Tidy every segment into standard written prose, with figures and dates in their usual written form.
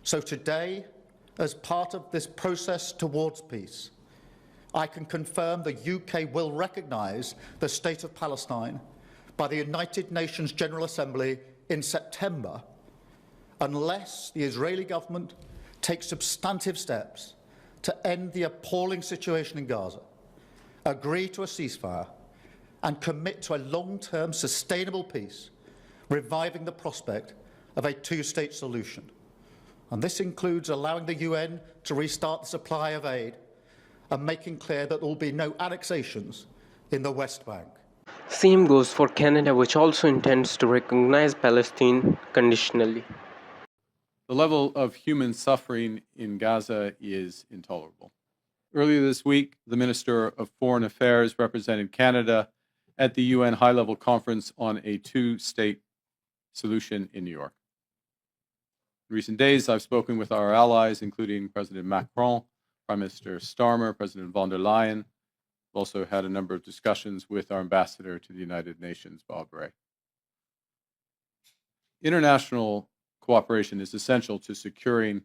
So today, as part of this process towards peace, I can confirm the UK will recognise the State of Palestine by the United Nations General Assembly in September, unless the Israeli government takes substantive steps to end the appalling situation in Gaza, agree to a ceasefire, and commit to a long-term sustainable peace, reviving the prospect of a two-state solution. And this includes allowing the UN to restart the supply of aid and making clear that there will be no annexations in the West Bank. Same goes for Canada, which also intends to recognize Palestine conditionally. The level of human suffering in Gaza is intolerable. Earlier this week, the Minister of Foreign Affairs represented Canada at the UN high-level conference on a two-state solution in New York. In recent days, I've spoken with our allies, including President Macron, Prime Minister Starmer, President von der Leyen. We've also had a number of discussions with our ambassador to the United Nations, Bob Ray. International cooperation is essential to securing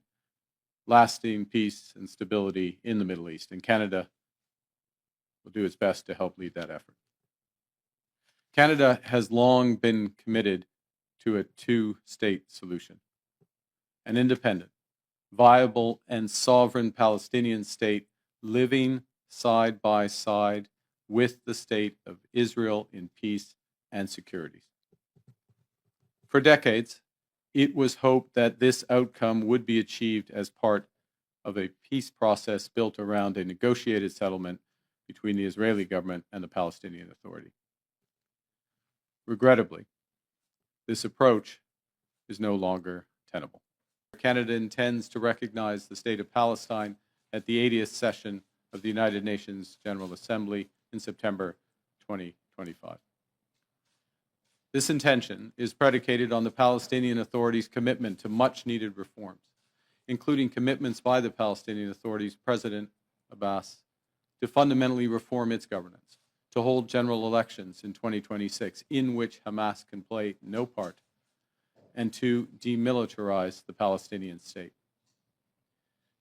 lasting peace and stability in the Middle East, and Canada will do its best to help lead that effort. Canada has long been committed to a two-state solution. An independent, viable, and sovereign Palestinian state living side by side with the state of Israel in peace and security. For decades, it was hoped that this outcome would be achieved as part of a peace process built around a negotiated settlement between the Israeli government and the Palestinian Authority. Regrettably, this approach is no longer tenable. Canada intends to recognize the State of Palestine at the 80th session of the United Nations General Assembly in September 2025. This intention is predicated on the Palestinian Authority's commitment to much-needed reforms, including commitments by the Palestinian Authority's President Abbas to fundamentally reform its governance, to hold general elections in 2026 in which Hamas can play no part, and to demilitarize the Palestinian state.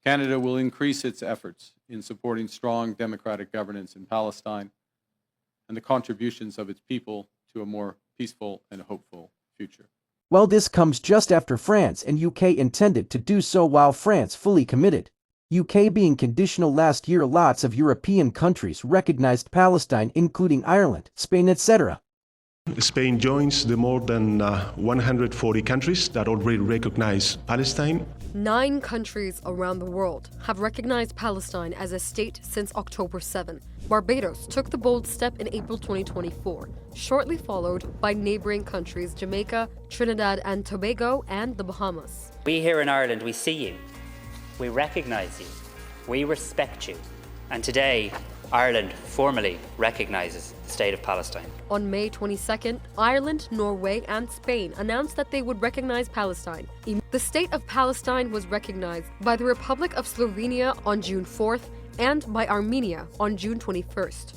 Canada will increase its efforts in supporting strong democratic governance in Palestine and the contributions of its people to a more peaceful and hopeful future. Well, this comes just after France and UK intended to do so while France fully committed. UK being conditional last year, lots of European countries recognized Palestine, including Ireland, Spain, etc. Spain joins the more than 140 countries that already recognize Palestine. 9 countries around the world have recognized Palestine as a state since October 7. Barbados took the bold step in April 2024, shortly followed by neighboring countries Jamaica, Trinidad and Tobago, and the Bahamas. We here in Ireland, we see you, we recognize you, we respect you, and today Ireland formally recognises the State of Palestine. On May 22nd, Ireland, Norway and Spain announced that they would recognize Palestine. The State of Palestine was recognized by the Republic of Slovenia on June 4th and by Armenia on June 21st.